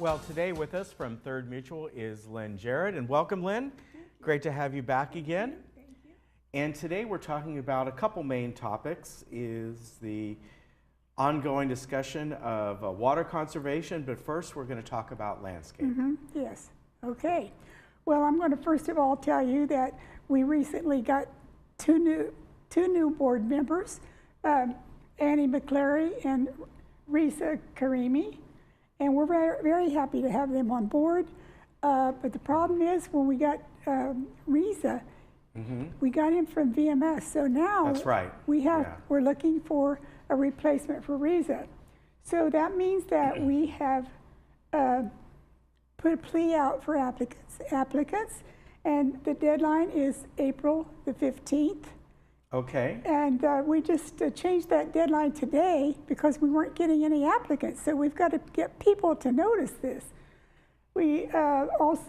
Well, today with us from Third Mutual is Lynn Jarrett, and welcome, Lynn. Great to have you back again. Thank you. And today we're talking about a couple main topics, is the ongoing discussion of water conservation, but first we're going to talk about landscape. Yes. Okay. Well, I'm going to first of all tell you that we recently got two new board members, Annie McClary and Risa Karimi, and we're very happy to have them on board. But the problem is when we got Risa, we got him from VMS. So now That's right. We're looking for a replacement for Risa. So that means that we have put a plea out for applicants, and the deadline is April the 15th. Okay. And we just changed that deadline today because we weren't getting any applicants. So we've got to get people to notice this. Because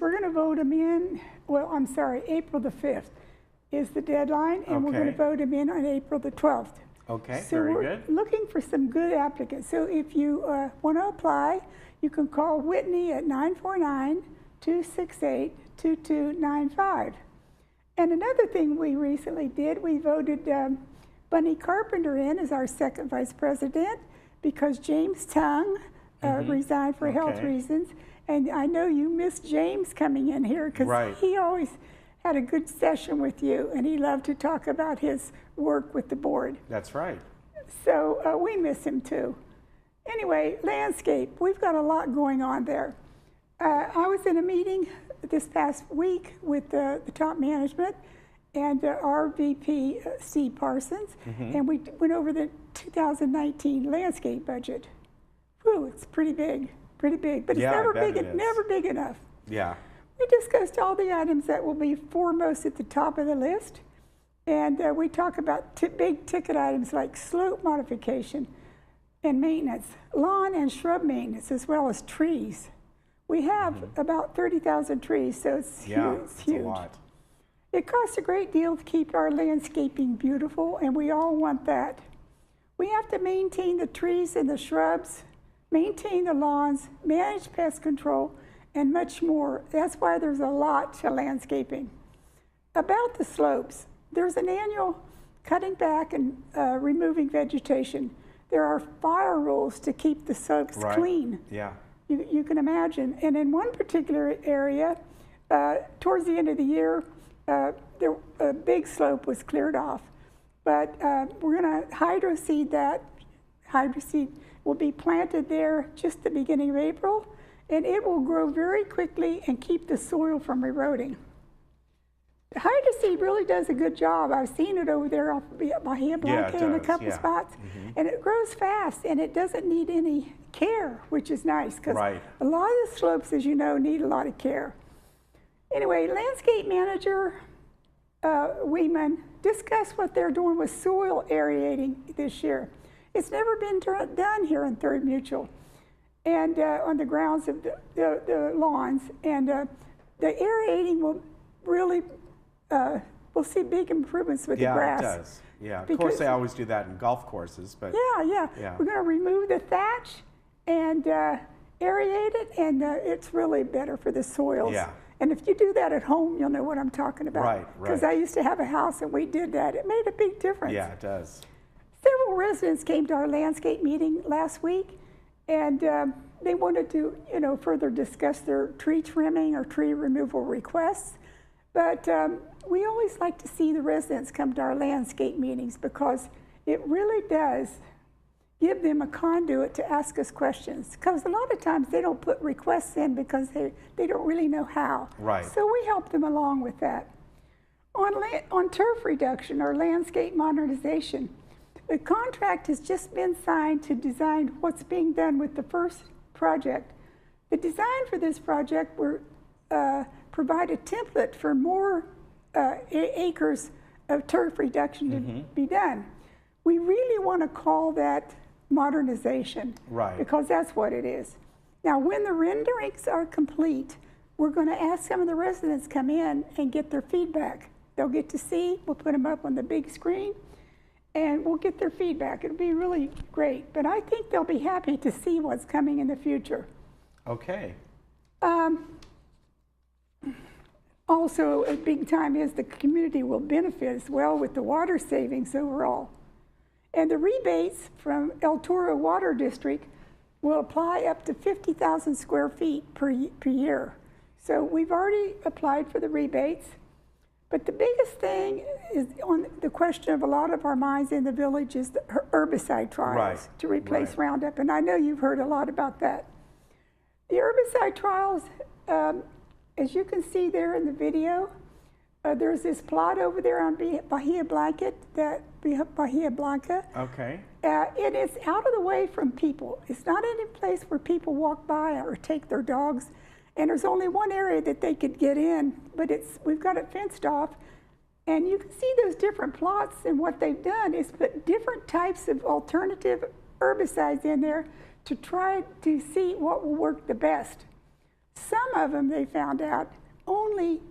we're going to vote them in, well, I'm sorry, April the 5th is the deadline, and we're going to vote them in on April the 12th. Okay, so very we're good. Looking for some good applicants. So if you want to apply, you can call Whitney at 949-268-2295. And another thing we recently did, we voted Bunny Carpenter in as our second vice president because James Tung resigned for health reasons. And I know you missed James coming in here because he always had a good session with you, and he loved to talk about his work with the board. That's right. So we miss him too. Anyway, landscape, we've got a lot going on there. I was in a meeting this past week with the top management and our VP, Steve Parsons, and we went over the 2019 landscape budget. Whew, it's pretty big, but it's never big enough. Yeah. We discussed all the items that will be foremost at the top of the list, and we talk about big ticket items like slope modification and maintenance, lawn and shrub maintenance, as well as trees. We have about 30,000 trees, so it's huge. A lot. It costs a great deal to keep our landscaping beautiful, and we all want that. We have to maintain the trees and the shrubs, maintain the lawns, manage pest control, and much more. That's why there's a lot to landscaping. About the slopes, there's an annual cutting back and removing vegetation. There are fire rules to keep the slopes clean. Yeah. You can imagine. And in one particular area, towards the end of the year, a big slope was cleared off. But we're going to hydroseed that. Hydroseed will be planted there just the beginning of April, and it will grow very quickly and keep the soil from eroding. The hydroseed really does a good job. I've seen it over there off Bahia Blanca in a couple spots, and it grows fast, and it doesn't need any care, which is nice because a lot of the slopes, as you know, need a lot of care. Anyway, landscape manager Weeman discussed what they're doing with soil aerating this year. It's never been done here in Third Mutual, and on the grounds of the lawns, and the aerating will really. We'll see big improvements with the grass. Yeah, it does. Yeah, of course they always do that in golf courses, but yeah. We're going to remove the thatch and aerate it, and it's really better for the soils. Yeah. And if you do that at home, you'll know what I'm talking about. Right. Because I used to have a house and we did that. It made a big difference. Yeah, it does. Several residents came to our landscape meeting last week, and they wanted to, further discuss their tree trimming or tree removal requests. But we always like to see the residents come to our landscape meetings because it really does give them a conduit to ask us questions. Because a lot of times they don't put requests in because they don't really know how. Right. So we help them along with that. On turf reduction or landscape modernization, the contract has just been signed to design what's being done with the first project. The design for this project will provide a template for more acres of turf reduction to be done. We really want to call that modernization, because that's what it is. Now, when the renderings are complete, we're going to ask some of the residents come in and get their feedback. They'll get to see, we'll put them up on the big screen, and we'll get their feedback. It'll be really great, but I think they'll be happy to see what's coming in the future. Okay. Also, a big time is the community will benefit as well with the water savings overall. And the rebates from El Toro Water District will apply up to 50,000 square feet per year. So we've already applied for the rebates. But the biggest thing is on the question of a lot of our minds in the village is the herbicide trials to replace Roundup. And I know you've heard a lot about that. The herbicide trials, as you can see there in the video, there's this plot over there on Bahia Blanca. Okay. And it's out of the way from people. It's not any place where people walk by or take their dogs. And there's only one area that they could get in, but we've got it fenced off. And you can see those different plots, and what they've done is put different types of alternative herbicides in there to try to see what will work the best. Some of them, they found out, only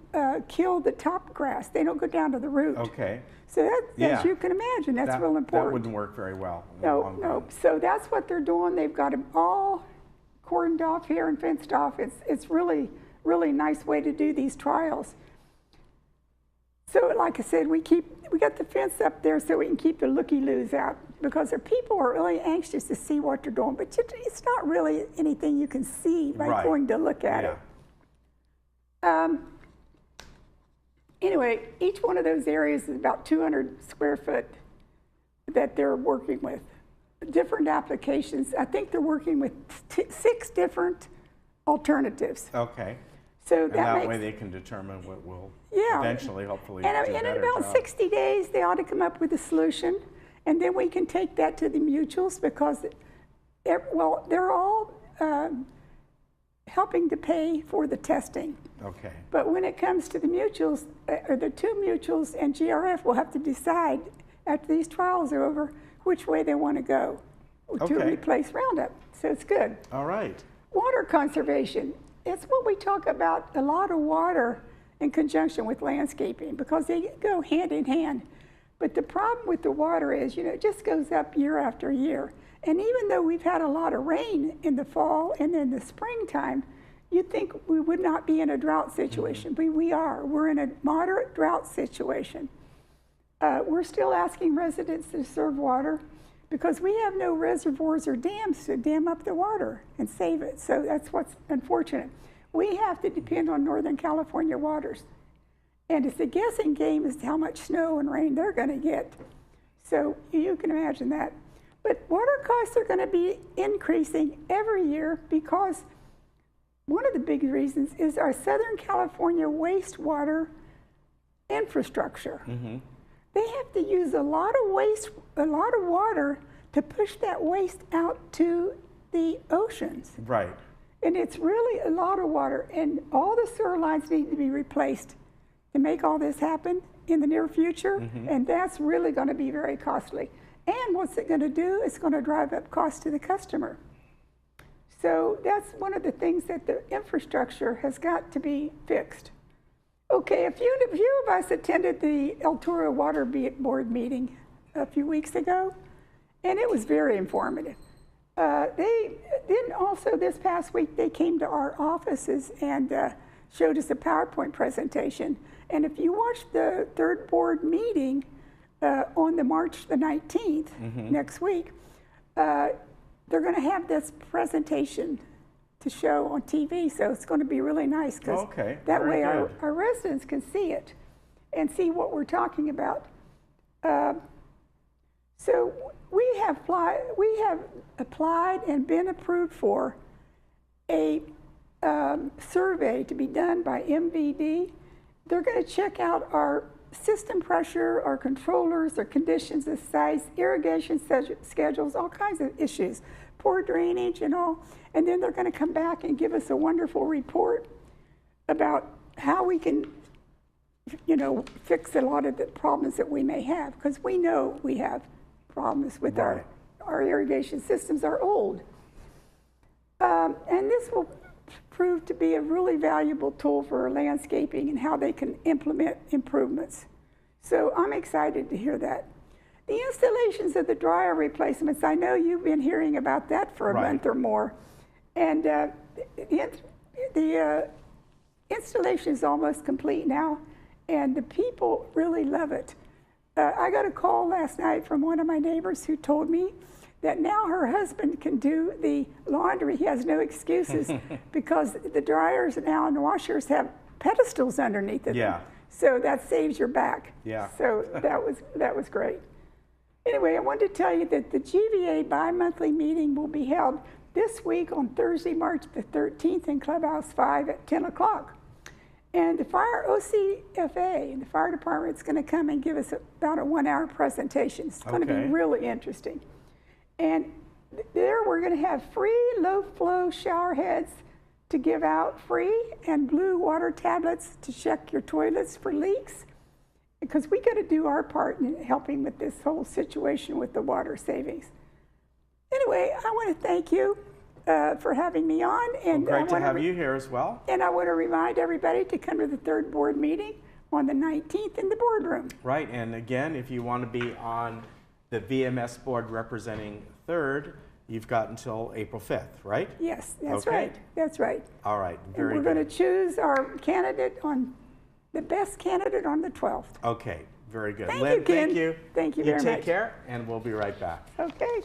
kill the top grass. They don't go down to the root. Okay. So as you can imagine, that's real important. That wouldn't work very well. No. So that's what they're doing. They've got them all cordoned off here and fenced off. It's really, really nice way to do these trials. So like I said, we got the fence up there so we can keep the looky-loos out, because the people are really anxious to see what they're doing, but it's not really anything you can see by going to look at it. Anyway, each one of those areas is about 200 square foot that they're working with. Different applications. I think they're working with 6 different alternatives. Okay. So that way they can determine what will eventually, hopefully, and in about 60 days, they ought to come up with a solution, and then we can take that to the mutuals, because, they're all helping to pay for the testing. Okay. But when it comes to the mutuals, or the 2 mutuals and GRF will have to decide after these trials are over which way they want to go to replace Roundup. So it's good. All right. Water conservation. It's what we talk about, a lot of water in conjunction with landscaping, because they go hand in hand. But the problem with the water is, it just goes up year after year. And even though we've had a lot of rain in the fall and in the springtime, you'd think we would not be in a drought situation, but we are. We're in a moderate drought situation. We're still asking residents to conserve water, because we have no reservoirs or dams to dam up the water and save it. So that's what's unfortunate. We have to depend on Northern California waters. And it's a guessing game as to how much snow and rain they're going to get. So you can imagine that. But water costs are going to be increasing every year, because one of the big reasons is our Southern California wastewater infrastructure. Mm-hmm. They have to use a lot of water to push that waste out to the oceans. Right. And it's really a lot of water, and all the sewer lines need to be replaced to make all this happen in the near future, and that's really going to be very costly. And what's it going to do? It's going to drive up costs to the customer. So that's one of the things that the infrastructure has got to be fixed. Okay, a few of us attended the El Toro Water Board meeting a few weeks ago, and it was very informative. Then also this past week, they came to our offices and showed us a PowerPoint presentation. And if you watch the 3rd board meeting on March the 19th, next week, they're going to have this presentation to show on TV, so it's going to be really nice, because that way our residents can see it and see what we're talking about. So we have applied and been approved for a survey to be done by MVD. They're going to check out our system pressure, our controllers, our conditions of size, irrigation schedules, all kinds of issues, poor drainage and all. And then they're going to come back and give us a wonderful report about how we can, fix a lot of the problems that we may have, because we know we have problems with our irrigation systems are old. And this will prove to be a really valuable tool for landscaping and how they can implement improvements. So I'm excited to hear that. The installations of the dryer replacements, I know you've been hearing about that for a month or more. And the installation is almost complete now, and the people really love it. I got a call last night from one of my neighbors who told me that now her husband can do the laundry. He has no excuses because the dryers now and washers have pedestals underneath of them. So that saves your back. Yeah. So that was great. Anyway, I wanted to tell you that the GVA bi-monthly meeting will be held this week on Thursday, March the 13th in Clubhouse 5 at 10 o'clock. And the fire OCFA, the fire department, is going to come and give us about a 1-hour presentation. It's going to be really interesting. And there we're going to have free low-flow shower heads to give out free and blue water tablets to check your toilets for leaks, because we got to do our part in helping with this whole situation with the water savings. Anyway, I want to thank you for having me on. And great to have you here as well. And I want to remind everybody to come to the third board meeting on the 19th in the boardroom. Right, and again, if you want to be on the VMS board representing third, you've got until April 5th, right? Yes, that's right. That's right. All right, very good. We're going to choose our candidate on the best candidate on the 12th. Okay, very good. Thank Lynn, you, Ken. thank you. Thank you very much. You take care, and we'll be right back. Okay.